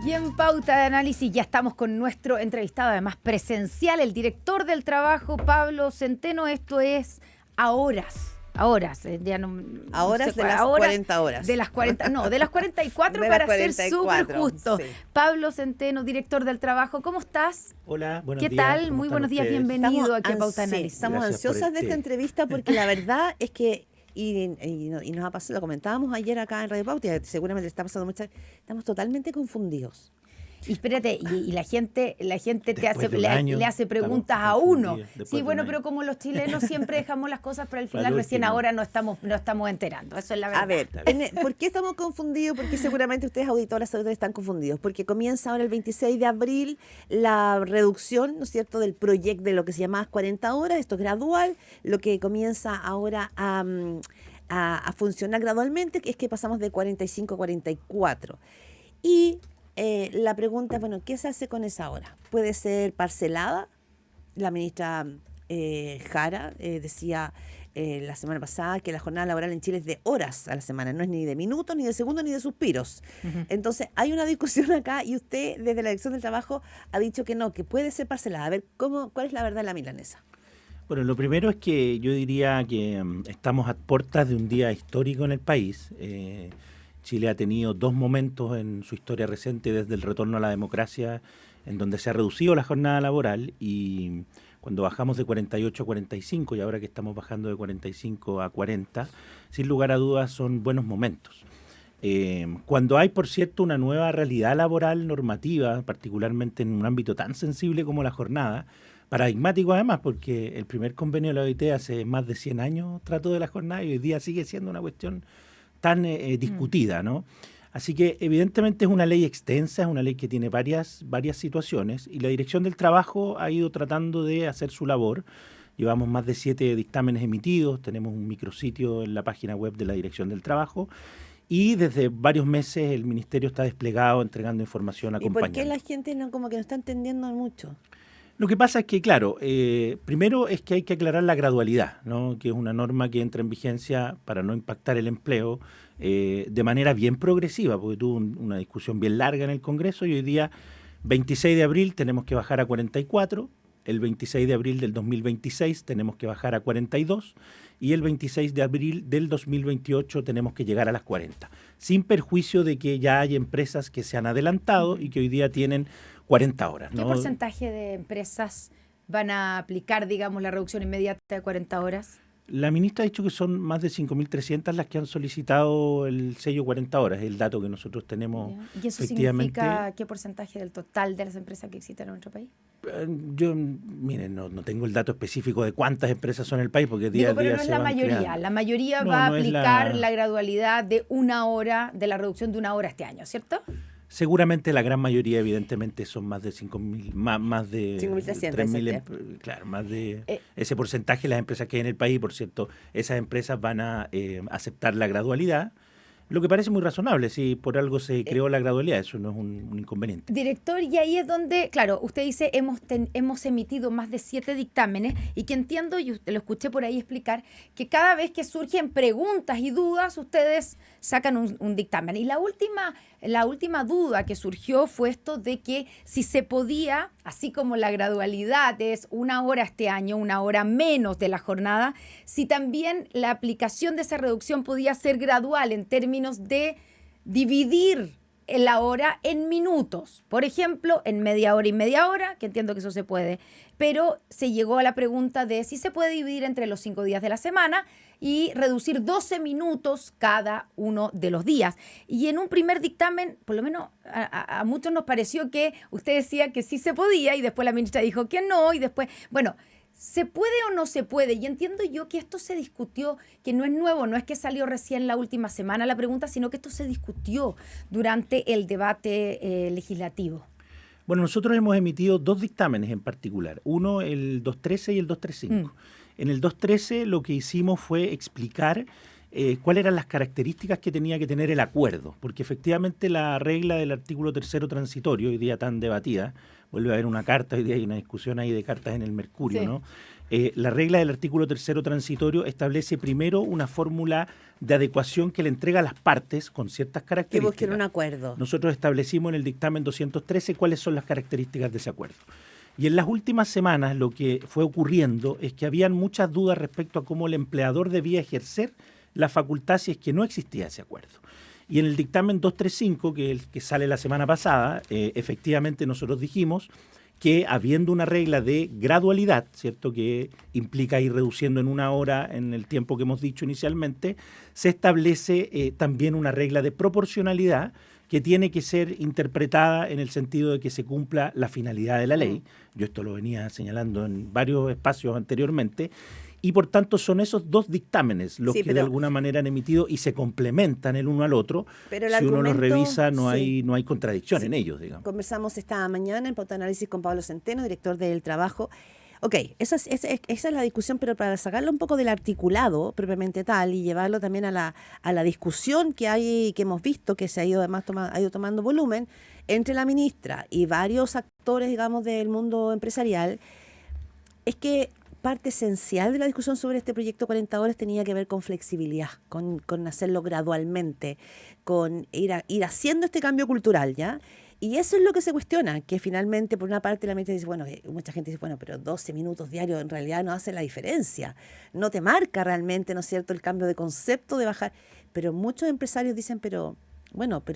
Y en Pauta de Análisis ya estamos con nuestro entrevistado, además presencial, el director del trabajo, Pablo Centeno. Esto es a horas. Ya no Horas sé, de las 40 horas. De las 40, no, de las 44 de para las ser 44, súper justo. sí. Pablo Centeno, director del trabajo, ¿cómo estás? Hola, buenos ¿Qué días. tal? Muy buenos días, ustedes? bienvenido aquí a Pauta de Sí, Análisis. estamos Gracias por ansiosas de este- esta entrevista porque la verdad es que, y nos ha pasado, lo comentábamos ayer acá en Radio Pauta, y seguramente le está pasando muchas, estamos totalmente confundidos. Y espérate, y la gente te hace, Después de un año, le hace preguntas estamos a uno. confundidos, después Sí, de bueno, un pero año. como los chilenos siempre dejamos las cosas para el final, Al recién último. ahora no estamos enterando. Eso es la verdad. A ver, ¿por qué estamos confundidos? Porque seguramente ustedes auditoras están confundidos. Porque comienza ahora el 26 de abril la reducción, ¿no es cierto?, del proyecto de lo que se llama 40 horas. Esto es gradual. Lo que comienza ahora a funcionar gradualmente es que pasamos de 45 a 44. Y la pregunta es, bueno, ¿qué se hace con esa hora? ¿Puede ser parcelada? La ministra Jara decía la semana pasada que la jornada laboral en Chile es de horas a la semana, no es ni de minutos, ni de segundos, ni de suspiros. Entonces, hay una discusión acá y usted, desde la Dirección del Trabajo, ha dicho que no, que puede ser parcelada. A ver, ¿cuál es la verdad de la milanesa? Bueno, lo primero es que yo diría que estamos a puertas de un día histórico en el país. Chile ha tenido dos momentos en su historia reciente desde el retorno a la democracia en donde se ha reducido la jornada laboral y cuando bajamos de 48 a 45 y ahora que estamos bajando de 45 a 40, sin lugar a dudas son buenos momentos. Cuando hay, por cierto, una nueva realidad laboral normativa, particularmente en un ámbito tan sensible como la jornada, paradigmático además, porque el primer convenio de la OIT hace más de 100 años trató de la jornada y hoy día sigue siendo una cuestión tan discutida, ¿no? Así que evidentemente es una ley extensa, es una ley que tiene varias situaciones y la Dirección del Trabajo ha ido tratando de hacer su labor. Llevamos más de 7 dictámenes emitidos, tenemos un micrositio en la página web de la Dirección del Trabajo y desde varios meses el Ministerio está desplegado entregando información, ¿Y acompañando. por qué la gente como que no está entendiendo mucho? Lo que pasa es que, claro, primero es que hay que aclarar la gradualidad, ¿no? Que es una norma que entra en vigencia para no impactar el empleo de manera bien progresiva, porque tuvo una discusión bien larga en el Congreso y hoy día, 26 de abril, tenemos que bajar a 44, el 26 de abril del 2026 tenemos que bajar a 42 y el 26 de abril del 2028 tenemos que llegar a las 40, sin perjuicio de que ya hay empresas que se han adelantado y que hoy día tienen 40 horas, ¿no? ¿Qué porcentaje de empresas van a aplicar, digamos, la reducción inmediata de 40 horas? La ministra ha dicho que son más de 5.300 las que han solicitado el sello 40 horas, el dato que nosotros tenemos. ¿Y eso efectivamente. significa qué porcentaje del total de las empresas que existen en nuestro país? Yo, miren, no tengo el dato específico de cuántas empresas son en el país, porque día Digo, a pero día no es se la van mayoría. creando. La mayoría No, va a no es aplicar la- la gradualidad de una hora, de la reducción de una hora este año, ¿cierto? Seguramente la gran mayoría, evidentemente, son más de 5.000, más de 5.300, 3.000, dice claro, más de ese porcentaje de las empresas que hay en el país. Por cierto, esas empresas van a aceptar la gradualidad, lo que parece muy razonable. Si por algo se creó la gradualidad, eso no es un inconveniente. Director, y ahí es donde, claro, usted dice, hemos emitido más de 7 dictámenes y que entiendo, y usted lo escuché por ahí explicar, que cada vez que surgen preguntas y dudas, ustedes sacan un dictamen. Y la última duda que surgió fue esto de que si se podía, así como la gradualidad es una hora este año, una hora menos de la jornada, si también la aplicación de esa reducción podía ser gradual en términos de dividir la hora en minutos. Por ejemplo, en media hora y media hora, que entiendo que eso se puede, pero se llegó a la pregunta de si se puede dividir entre los 5 días de la semana y reducir 12 minutos cada uno de los días. Y en un primer dictamen, por lo menos a muchos nos pareció que usted decía que sí se podía y después la ministra dijo que no y después, bueno, ¿se puede o no se puede? Y entiendo yo que esto se discutió, que no es nuevo, no es que salió recién la última semana la pregunta, sino que esto se discutió durante el debate legislativo. Bueno, nosotros hemos emitido 2 dictámenes en particular, uno el 213 y el 235. En el 213 lo que hicimos fue explicar cuáles eran las características que tenía que tener el acuerdo, porque efectivamente la regla del artículo 3º transitorio, hoy día tan debatida, vuelve a haber una carta, hoy día hay una discusión ahí de cartas en el Mercurio, Sí. ¿no? La regla del artículo 3º transitorio establece primero una fórmula de adecuación que le entrega a las partes con ciertas Que características. busquen un acuerdo. Nosotros establecimos en el dictamen 213 cuáles son las características de ese acuerdo. Y en las últimas semanas lo que fue ocurriendo es que habían muchas dudas respecto a cómo el empleador debía ejercer la facultad si es que no existía ese acuerdo. Y en el dictamen 235, que es el que sale la semana pasada, efectivamente nosotros dijimos que habiendo una regla de gradualidad, ¿cierto?, que implica ir reduciendo en 1 hora en el tiempo que hemos dicho inicialmente, se establece también una regla de proporcionalidad que tiene que ser interpretada en el sentido de que se cumpla la finalidad de la ley. Yo esto lo venía señalando en varios espacios anteriormente. Y por tanto son esos dos dictámenes los que de alguna manera han emitido y se complementan el uno al otro. Pero si uno los revisa no hay contradicción en ellos, digamos. Conversamos esta mañana en Pauta Análisis con Pablo Centeno, director del Trabajo. Ok, esa es la discusión, pero para sacarlo un poco del articulado propiamente tal y llevarlo también a la discusión que hay, que hemos visto, que se ha ido además ha ido tomando volumen entre la ministra y varios actores, digamos, del mundo empresarial, es que parte esencial de la discusión sobre este proyecto 40 horas tenía que ver con flexibilidad, con hacerlo gradualmente, con ir haciendo este cambio cultural, ¿ya? Y eso es lo que se cuestiona, que finalmente, por una parte, la ministra dice, bueno, mucha gente dice, bueno, pero 12 minutos diarios en realidad no hace la diferencia, no te marca realmente, ¿no es cierto?, el cambio de concepto de bajar. Pero muchos empresarios dicen, pero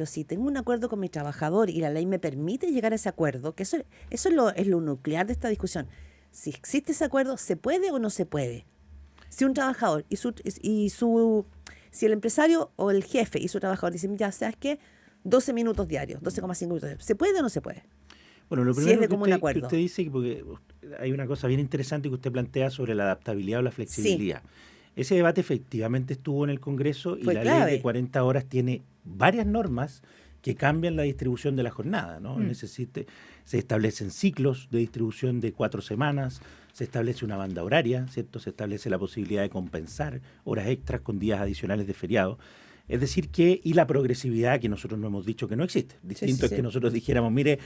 si tengo un acuerdo con mi trabajador y la ley me permite llegar a ese acuerdo, que eso es lo nuclear de esta discusión. Si existe ese acuerdo, ¿se puede o no se puede? Si un trabajador si el empresario o el jefe y su trabajador dicen, ya, ¿sabes qué? 12 minutos diarios, 12,5 minutos diarios. ¿Se puede o no se puede? Bueno, lo Si primero es de común acuerdo. que usted dice, porque hay una cosa bien interesante que usted plantea sobre la adaptabilidad o la flexibilidad. Sí. Ese debate efectivamente estuvo en el Congreso y la ley de 40 horas tiene varias normas que cambian la distribución de la jornada, ¿no? Se establecen ciclos de distribución de 4 semanas, se establece una banda horaria, ¿cierto? Se establece la posibilidad de compensar horas extras con días adicionales de feriado. Es decir, y la progresividad que nosotros no hemos dicho que no existe. Distinto es que nosotros dijéramos, mire,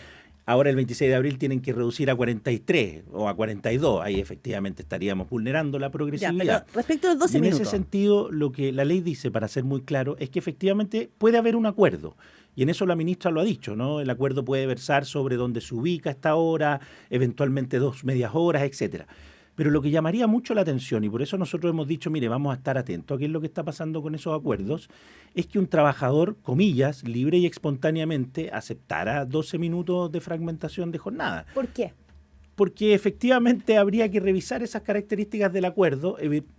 ahora el 26 de abril tienen que reducir a 43 o a 42. Ahí efectivamente estaríamos vulnerando la progresividad. Ya, pero respecto a los 12 minutos. En ese sentido, lo que la ley dice, para ser muy claro, es que efectivamente puede haber un acuerdo. Y en eso la ministra lo ha dicho, ¿no? El acuerdo puede versar sobre dónde se ubica esta hora, eventualmente 2 medias horas, etcétera. Pero lo que llamaría mucho la atención, y por eso nosotros hemos dicho, mire, vamos a estar atentos a qué es lo que está pasando con esos acuerdos, es que un trabajador, comillas, libre y espontáneamente, aceptara 12 minutos de fragmentación de jornada. ¿Por qué? Porque efectivamente habría que revisar esas características del acuerdo.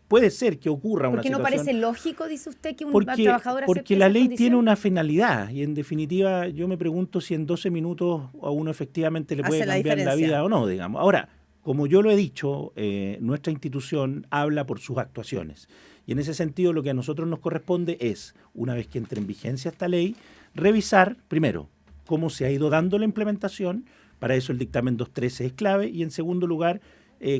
Puede ser que ocurra una situación... ¿Porque no parece lógico, dice usted, que un trabajador acepte Porque la ley condición? tiene una finalidad y en definitiva yo me pregunto si en 12 minutos a uno efectivamente le puede cambiar la vida o no, digamos. Ahora, como yo lo he dicho, nuestra institución habla por sus actuaciones. Y en ese sentido lo que a nosotros nos corresponde es, una vez que entre en vigencia esta ley, revisar, primero, cómo se ha ido dando la implementación. Para eso el dictamen 213 es clave. Y en segundo lugar,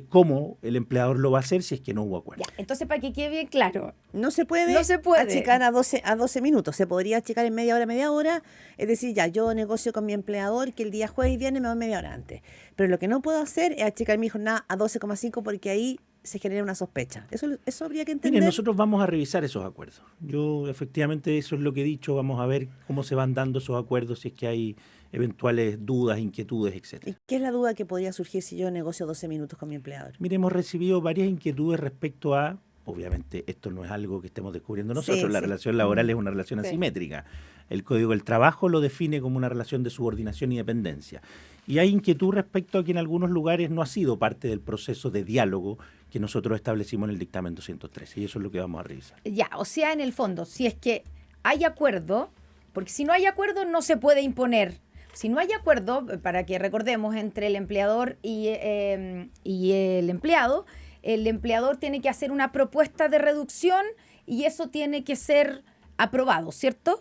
cómo el empleador lo va a hacer si es que no hubo acuerdo. Ya, entonces, para que quede bien claro, no se puede achicar a 12 minutos. Se podría achicar en media hora. Es decir, ya, yo negocio con mi empleador que el día jueves y viernes me voy media hora antes. Pero lo que no puedo hacer es achicar mi jornada a 12,5 porque ahí se genera una sospecha. Eso habría que entender. Mire, nosotros vamos a revisar esos acuerdos. Yo, efectivamente, eso es lo que he dicho. Vamos a ver cómo se van dando esos acuerdos, si es que hay eventuales dudas, inquietudes, etcétera. ¿Y qué es la duda que podría surgir si yo negocio 12 minutos con mi empleador? Mire, hemos recibido varias inquietudes respecto a, obviamente, esto no es algo que estemos descubriendo nosotros, la relación laboral es una relación asimétrica. El Código del Trabajo lo define como una relación de subordinación y dependencia. Y hay inquietud respecto a que en algunos lugares no ha sido parte del proceso de diálogo que nosotros establecimos en el dictamen 213, y eso es lo que vamos a revisar. Ya, o sea, en el fondo, si es que hay acuerdo, porque si no hay acuerdo no se puede imponer. Si no hay acuerdo, para que recordemos, entre el empleador y el empleador tiene que hacer una propuesta de reducción y eso tiene que ser aprobado, ¿cierto?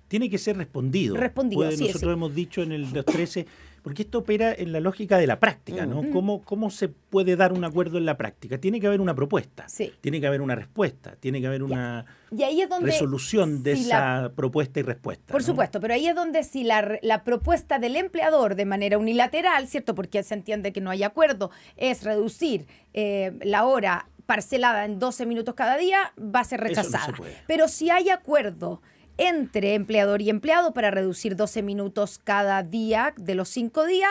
Tiene que ser respondido. Nosotros hemos dicho en el 213, Porque esto opera en la lógica de la práctica, ¿no? ¿Cómo se puede dar un acuerdo en la práctica? Tiene que haber una propuesta, tiene que haber una respuesta, tiene que haber una y ahí es donde, resolución de esa propuesta y respuesta. Por supuesto, pero ahí es donde si la propuesta del empleador de manera unilateral, ¿cierto? Porque se entiende que no hay acuerdo, es reducir la hora parcelada en 12 minutos cada día, va a ser rechazada. No pero si hay acuerdo entre empleador y empleado para reducir 12 minutos cada día de los 5 días,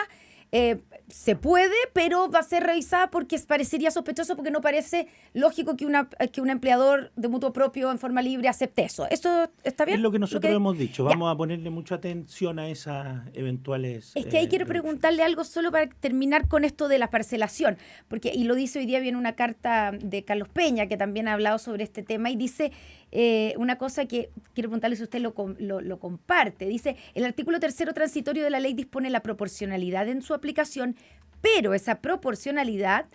se puede, pero va a ser revisada porque parecería sospechoso, porque no parece lógico que un empleador de mutuo propio en forma libre acepte eso. ¿Esto está bien? Es lo que nosotros hemos dicho. Vamos a ponerle mucha atención a esas eventuales... Es que ahí quiero preguntarle algo solo para terminar con esto de la parcelación, y lo dice hoy día, viene una carta de Carlos Peña, que también ha hablado sobre este tema, y dice una cosa que quiero preguntarle si usted lo comparte. Dice, el artículo 3º transitorio de la ley dispone la proporcionalidad en su aplicación, pero esa proporcionalidad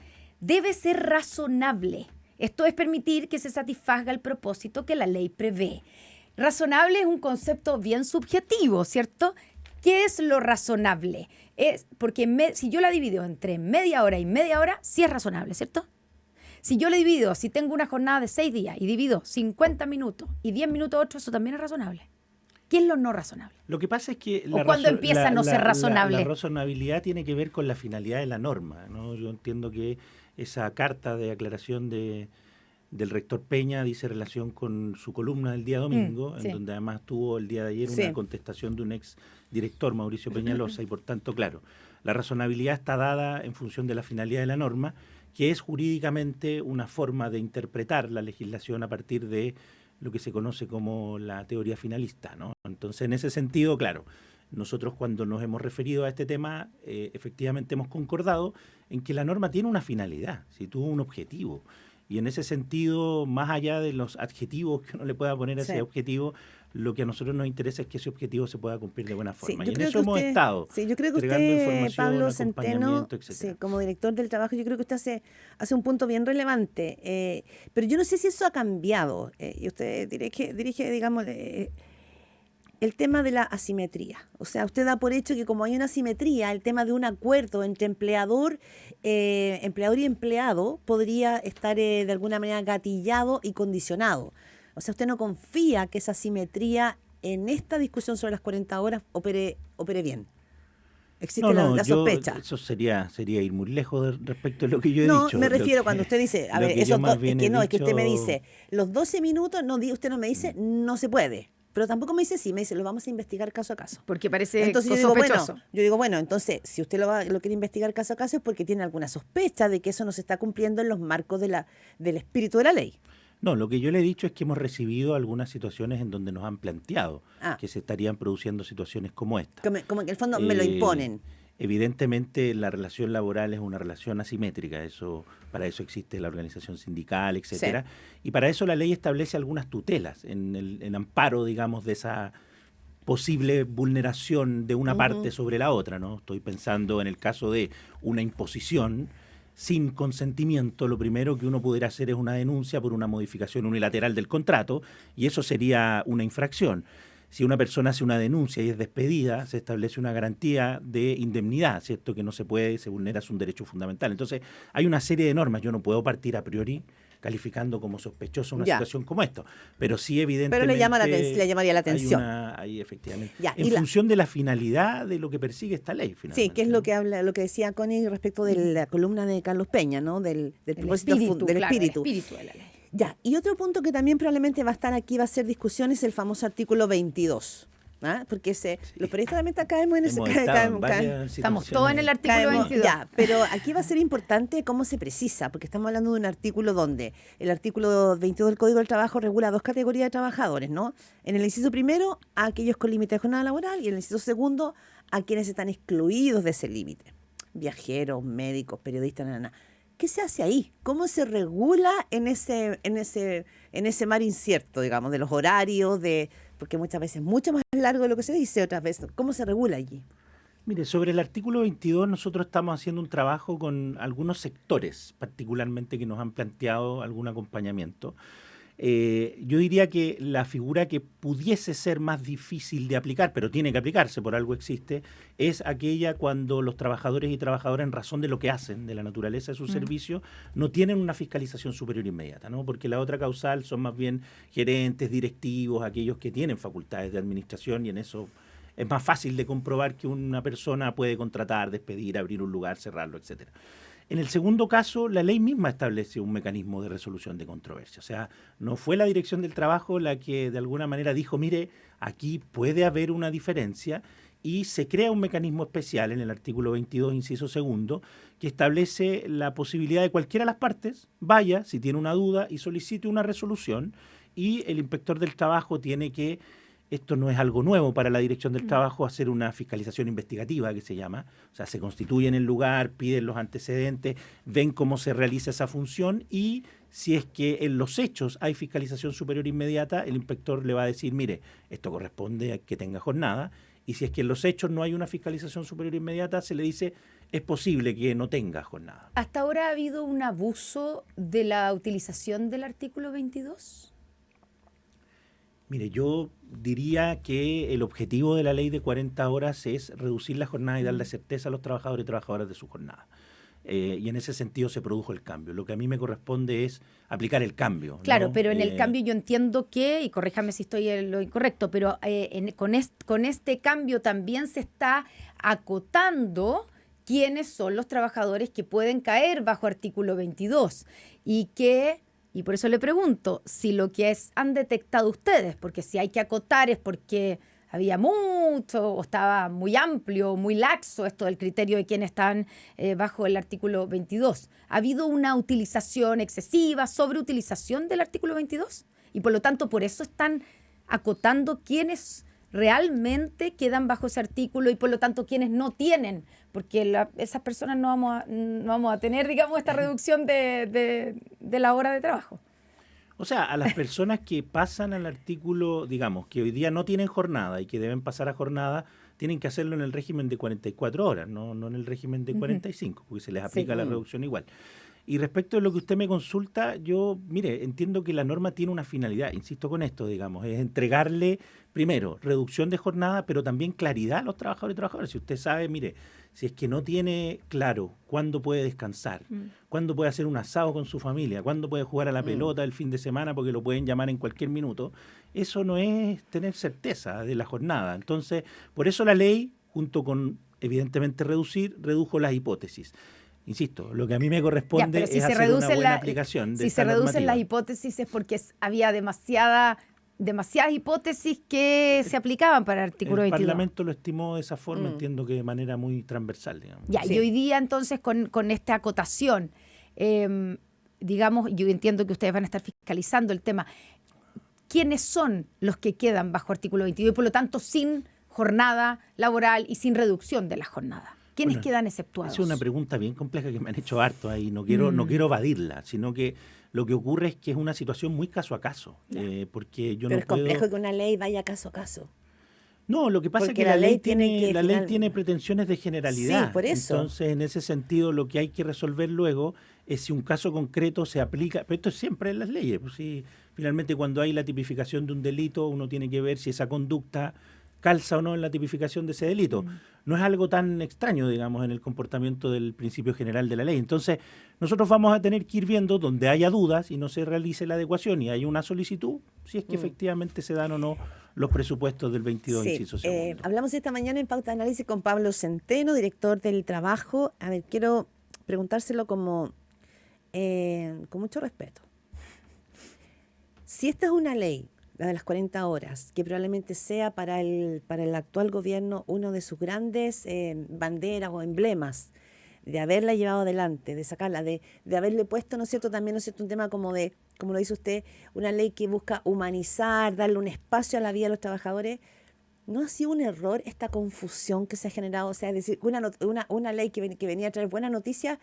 debe ser razonable. Esto es permitir que se satisfaga el propósito que la ley prevé. Razonable es un concepto bien subjetivo, ¿cierto? ¿Qué es lo razonable? Porque si yo la divido entre media hora y media hora, sí es razonable, ¿cierto? Si yo le divido, si tengo una jornada de 6 días y divido 50 minutos y 10 minutos otro, eso también es razonable. ¿Qué es lo no razonable? Lo que pasa es que... ¿Cuándo empieza a no ser razonable? La razonabilidad tiene que ver con la finalidad de la norma, ¿no? Yo entiendo que esa carta de aclaración del rector Peña dice relación con su columna del día domingo, en donde además tuvo el día de ayer una contestación de un ex director, Mauricio Peñalosa, y por tanto, claro, la razonabilidad está dada en función de la finalidad de la norma, que es jurídicamente una forma de interpretar la legislación a partir de lo que se conoce como la teoría finalista, ¿no? Entonces, en ese sentido, claro, nosotros cuando nos hemos referido a este tema, efectivamente hemos concordado en que la norma tiene una finalidad, si tuvo un objetivo. Y en ese sentido, más allá de los adjetivos que uno le pueda poner a ese objetivo, lo que a nosotros nos interesa es que ese objetivo se pueda cumplir de buena forma. Y en eso hemos estado. Sí, yo creo que usted, Pablo Centeno, como director del trabajo, yo creo que usted hace un punto bien relevante. Pero yo no sé si eso ha cambiado. Y usted dirige digamos, el tema de la asimetría. O sea, usted da por hecho que como hay una asimetría, el tema de un acuerdo entre empleador y empleado podría estar de alguna manera gatillado y condicionado. O sea, usted no confía que esa asimetría en esta discusión sobre las 40 horas opere bien. Existe la sospecha. Eso sería ir muy lejos respecto a lo que yo he dicho. No, me refiero cuando usted dice, a ver, es que usted me dice, los 12 minutos, usted no me dice, no se puede. Pero tampoco me dice sí, me dice, lo vamos a investigar caso a caso. Porque parece entonces sospechoso. Yo digo, bueno, entonces, si usted lo quiere investigar caso a caso es porque tiene alguna sospecha de que eso no se está cumpliendo en los marcos del espíritu de la ley. No, lo que yo le he dicho es que hemos recibido algunas situaciones en donde nos han planteado que se estarían produciendo situaciones como esta. Como que en el fondo me lo imponen. Evidentemente la relación laboral es una relación asimétrica, para eso existe la organización sindical, etcétera, y para eso la ley establece algunas tutelas en amparo, digamos, de esa posible vulneración de una parte sobre la otra, ¿no? Estoy pensando en el caso de una imposición sin consentimiento. Lo primero que uno pudiera hacer es una denuncia por una modificación unilateral del contrato, y eso sería una infracción. Si una persona hace una denuncia y es despedida, se establece una garantía de indemnidad, ¿cierto? Que no se vulnera un derecho fundamental. Entonces, hay una serie de normas. Yo no puedo partir a priori calificando como sospechosa una situación como esta. Pero sí, evidentemente... Pero le llamaría la atención. Hay efectivamente. En función de la finalidad de lo que persigue esta ley, finalmente. Sí, que es lo que decía Connie respecto de la columna de Carlos Peña, ¿no? Del propósito del espíritu de la ley. Ya, y otro punto que también probablemente va a estar aquí, va a ser discusión, es el famoso artículo 22. Porque los periodistas también caemos en ese... Estamos todos en el artículo 22. Ya, pero aquí va a ser importante cómo se precisa, porque estamos hablando de un artículo donde el artículo 22 del Código del Trabajo regula 2 categorías de trabajadores, ¿no? En el inciso primero, a aquellos con límite de jornada laboral, y en el inciso segundo, a quienes están excluidos de ese límite. Viajeros, médicos, periodistas, nada. ¿Qué se hace ahí? ¿Cómo se regula en ese mar incierto, digamos, de los horarios, porque muchas veces es mucho más largo de lo que se dice, otras veces? ¿Cómo se regula allí? Mire, sobre el artículo 22 nosotros estamos haciendo un trabajo con algunos sectores, particularmente que nos han planteado algún acompañamiento. Yo diría que la figura que pudiese ser más difícil de aplicar, pero tiene que aplicarse, por algo existe, es aquella cuando los trabajadores y trabajadoras, en razón de lo que hacen, de la naturaleza de su servicio, no tienen una fiscalización superior inmediata, ¿no? Porque la otra causal son más bien gerentes, directivos, aquellos que tienen facultades de administración, y en eso es más fácil de comprobar que una persona puede contratar, despedir, abrir un lugar, cerrarlo, etcétera. En el segundo caso, la ley misma establece un mecanismo de resolución de controversia. O sea, no fue la Dirección del Trabajo la que de alguna manera dijo, mire, aquí puede haber una diferencia, y se crea un mecanismo especial en el artículo 22, inciso segundo, que establece la posibilidad de cualquiera de las partes vaya, si tiene una duda, y solicite una resolución, y el inspector del trabajo tiene que, esto no es algo nuevo para la Dirección del Trabajo, hacer una fiscalización investigativa, que se llama. O sea, se constituye en el lugar, piden los antecedentes, ven cómo se realiza esa función, y si es que en los hechos hay fiscalización superior inmediata, el inspector le va a decir, mire, esto corresponde a que tenga jornada, y si es que en los hechos no hay una fiscalización superior inmediata, se le dice, es posible que no tenga jornada. ¿Hasta ahora ha habido un abuso de la utilización del artículo 22? Mire, yo diría que el objetivo de la ley de 40 horas es reducir la jornada y darle certeza a los trabajadores y trabajadoras de su jornada. Y en ese sentido se produjo el cambio. Lo que a mí me corresponde es aplicar el cambio. Claro, ¿no? pero en el cambio yo entiendo que, y corríjame si estoy en lo incorrecto, pero con este cambio también se está acotando quiénes son los trabajadores que pueden caer bajo artículo 22 y por eso le pregunto si lo que han detectado ustedes, porque si hay que acotar es porque había mucho o estaba muy amplio, muy laxo esto del criterio de quienes están bajo el artículo 22. ¿Ha habido una utilización excesiva, sobreutilización del artículo 22? Y por lo tanto, por eso están acotando quiénes realmente quedan bajo ese artículo y por lo tanto quienes no tienen, porque esas personas no vamos a tener, digamos, esta reducción de la hora de trabajo. O sea, a las personas que pasan al artículo, digamos, que hoy día no tienen jornada y que deben pasar a jornada, tienen que hacerlo en el régimen de 44 horas, no en el régimen de 45, porque se les aplica la reducción igual. Y respecto de lo que usted me consulta, yo, mire, entiendo que la norma tiene una finalidad, insisto con esto, digamos, es entregarle, primero, reducción de jornada, pero también claridad a los trabajadores y trabajadoras. Si usted sabe, mire, si es que no tiene claro cuándo puede descansar, cuándo puede hacer un asado con su familia, cuándo puede jugar a la pelota el fin de semana porque lo pueden llamar en cualquier minuto, eso no es tener certeza de la jornada. Entonces, por eso la ley, junto con, evidentemente, redujo las hipótesis. Insisto, lo que a mí me corresponde es hacer una buena aplicación de esta normativa. Si se reducen las hipótesis es porque había demasiadas hipótesis que se aplicaban para el artículo 22. El Parlamento lo estimó de esa forma, entiendo que de manera muy transversal, digamos. Ya, sí. Y hoy día entonces con esta acotación, digamos, yo entiendo que ustedes van a estar fiscalizando el tema. ¿Quiénes son los que quedan bajo artículo 22 y por lo tanto sin jornada laboral y sin reducción de la jornada? ¿Quiénes quedan exceptuados? Es una pregunta bien compleja que me han hecho harto ahí. No quiero evadirla, sino que lo que ocurre es que es una situación muy caso a caso. Porque yo Pero no es complejo que una ley vaya caso a caso. No, lo que pasa porque es que la ley tiene pretensiones de generalidad. Sí, por eso. Entonces, en ese sentido, lo que hay que resolver luego es si un caso concreto se aplica. Pero esto es siempre en las leyes. Pues, si finalmente, cuando hay la tipificación de un delito, uno tiene que ver si esa conducta calza o no en la tipificación de ese delito. No es algo tan extraño, digamos, en el comportamiento del principio general de la ley. Entonces, nosotros vamos a tener que ir viendo donde haya dudas y no se realice la adecuación y hay una solicitud, si es que efectivamente se dan o no los presupuestos del 22, inciso segundo. Hablamos esta mañana en Pauta de Análisis con Pablo Centeno, director del Trabajo. A ver, quiero preguntárselo con mucho respeto. Si esta es una ley, la de las 40 horas, que probablemente sea para el actual gobierno uno de sus grandes banderas o emblemas, de haberla llevado adelante, de sacarla, de haberle puesto, ¿no es cierto?, también, ¿no es cierto?, un tema como lo dice usted, una ley que busca humanizar, darle un espacio a la vida de los trabajadores. ¿No ha sido un error esta confusión que se ha generado? O sea, es decir, una ley que venía a traer buenas noticias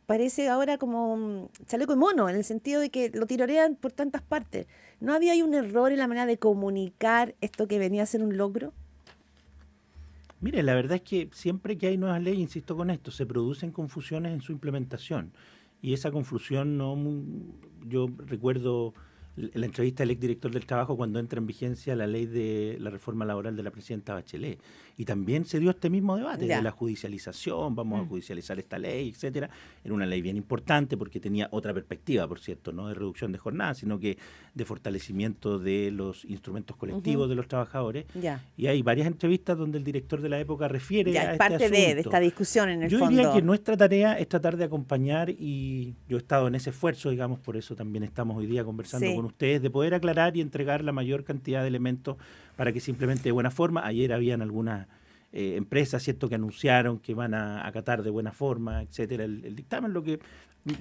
parece ahora como chaleco de mono, en el sentido de que lo tirorean por tantas partes. ¿No había ahí un error en la manera de comunicar esto que venía a ser un logro? Mire, la verdad es que siempre que hay nuevas leyes, insisto con esto, se producen confusiones en su implementación. Y esa confusión, yo recuerdo la entrevista del exdirector del Trabajo cuando entra en vigencia la ley de la reforma laboral de la presidenta Bachelet. Y también se dio este mismo debate de la judicialización, vamos a judicializar esta ley, etcétera. Era una ley bien importante porque tenía otra perspectiva, por cierto, no de reducción de jornada, sino que de fortalecimiento de los instrumentos colectivos de los trabajadores. Y hay varias entrevistas donde el director de la época refiere a este parte asunto. de esta discusión en el fondo. Yo diría que nuestra tarea es tratar de acompañar, y yo he estado en ese esfuerzo, digamos, por eso también estamos hoy día conversando con ustedes, de poder aclarar y entregar la mayor cantidad de elementos para que simplemente de buena forma. Ayer habían algunas empresas, ¿cierto?, que anunciaron que van a acatar de buena forma, etcétera, el dictamen, lo que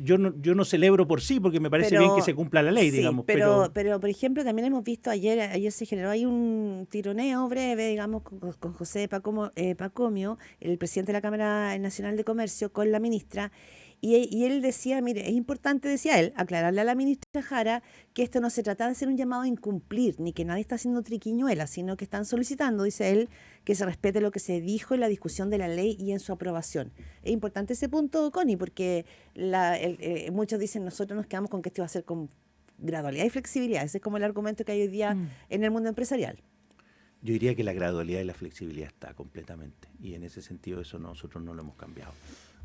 yo no celebro por sí, porque me parece bien que se cumpla la ley, digamos. Pero, por ejemplo, también hemos visto ayer se generó ahí un tironeo breve, digamos, con José Pacomio, el presidente de la Cámara Nacional de Comercio, con la ministra. Y él decía, mire, es importante, decía él, aclararle a la ministra Jara que esto no se trata de hacer un llamado a incumplir, ni que nadie está haciendo triquiñuelas, sino que están solicitando, dice él, que se respete lo que se dijo en la discusión de la ley y en su aprobación. Es importante ese punto, Connie, porque muchos dicen, nosotros nos quedamos con que esto va a ser con gradualidad y flexibilidad. Ese es como el argumento que hay hoy día en el mundo empresarial. Yo diría que la gradualidad y la flexibilidad está completamente, y en ese sentido eso nosotros no lo hemos cambiado.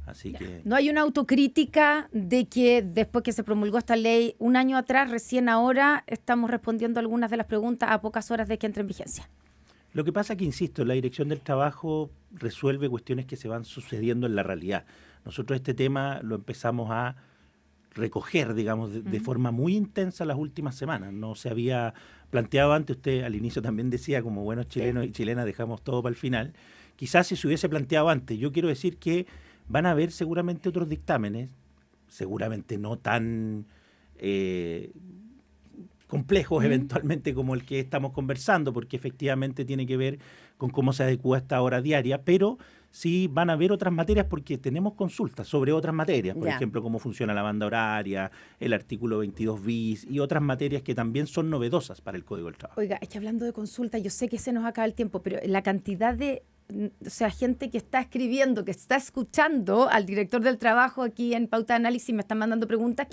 Así que no hay una autocrítica de que después que se promulgó esta ley un año atrás, recién ahora estamos respondiendo algunas de las preguntas a pocas horas de que entre en vigencia. Lo que pasa que, insisto, la Dirección del Trabajo resuelve cuestiones que se van sucediendo en la realidad. Nosotros este tema lo empezamos a recoger, digamos, de forma muy intensa las últimas semanas. No se había planteado antes. Usted al inicio también decía, como buenos chilenos y chilenas, dejamos todo para el final. Quizás si se hubiese planteado antes. Yo quiero decir que van a haber seguramente otros dictámenes, seguramente no tan complejos eventualmente como el que estamos conversando, porque efectivamente tiene que ver con cómo se adecúa esta hora diaria, pero sí van a haber otras materias porque tenemos consultas sobre otras materias, por ejemplo, cómo funciona la banda horaria, el artículo 22 bis y otras materias que también son novedosas para el Código del Trabajo. Oiga, es que hablando de consultas, yo sé que se nos acaba el tiempo, pero la cantidad de gente que está escribiendo, que está escuchando al director del trabajo aquí en Pauta de Análisis, me están mandando preguntas.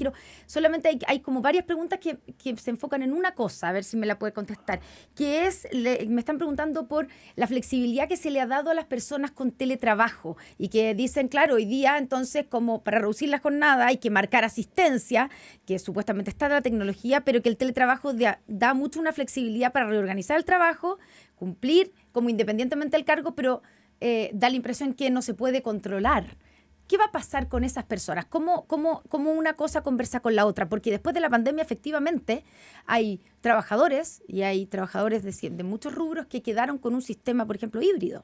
Solamente hay como varias preguntas que se enfocan en una cosa, a ver si me la puede contestar, que es, me están preguntando por la flexibilidad que se le ha dado a las personas con teletrabajo y que dicen, claro, hoy día entonces como para reducir la jornada hay que marcar asistencia, que supuestamente está la tecnología, pero que el teletrabajo da mucho una flexibilidad para reorganizar el trabajo, cumplir como independientemente del cargo, pero da la impresión que no se puede controlar. ¿Qué va a pasar con esas personas? ¿Cómo una cosa conversa con la otra? Porque después de la pandemia, efectivamente, hay trabajadores, y hay trabajadores de muchos rubros que quedaron con un sistema, por ejemplo, híbrido.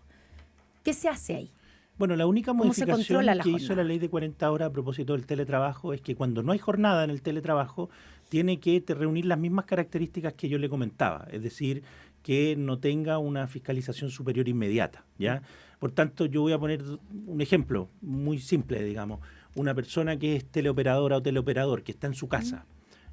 ¿Qué se hace ahí? Bueno, la única modificación que hizo la ley de 40 horas a propósito del teletrabajo es que cuando no hay jornada en el teletrabajo, tiene que reunir las mismas características que yo le comentaba, es decir, que no tenga una fiscalización superior inmediata, ¿ya? Por tanto, yo voy a poner un ejemplo muy simple, digamos. Una persona que es teleoperadora o teleoperador, que está en su casa,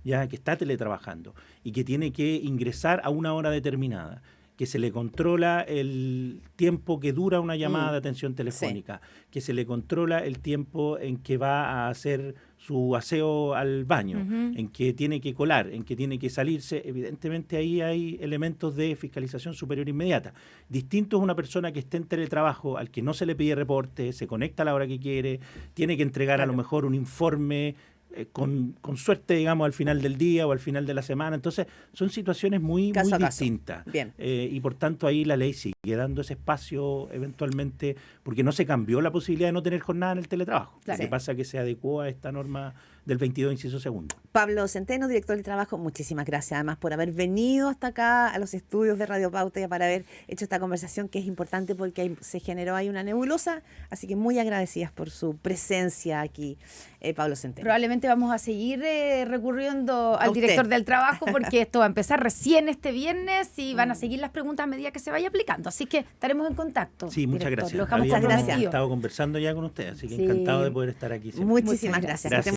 ya, que está teletrabajando y que tiene que ingresar a una hora determinada, que se le controla el tiempo que dura una llamada de atención telefónica, que se le controla el tiempo en que va a hacer su aseo al baño, en que tiene que colar, en que tiene que salirse. Evidentemente ahí hay elementos de fiscalización superior inmediata. Distinto es una persona que esté en teletrabajo, al que no se le pide reporte, se conecta a la hora que quiere, tiene que entregar a lo mejor un informe con suerte, digamos, al final del día o al final de la semana. Entonces, son situaciones muy distintas. Bien. Y por tanto, ahí la ley sigue dando ese espacio eventualmente, porque no se cambió la posibilidad de no tener jornada en el teletrabajo. Lo que pasa es que se adecuó a esta norma del 22, inciso segundo. Pablo Centeno, director del trabajo, muchísimas gracias además por haber venido hasta acá a los estudios de Radio Pauta y para haber hecho esta conversación que es importante porque se generó ahí una nebulosa, así que muy agradecidas por su presencia aquí, Pablo Centeno. Probablemente vamos a seguir recurriendo al director del trabajo porque esto va a empezar recién este viernes y van a seguir las preguntas a medida que se vaya aplicando, así que estaremos en contacto. Sí, muchas gracias. Muchas gracias. He estado conversando ya con usted, así que encantado de poder estar aquí siempre. Muchísimas gracias.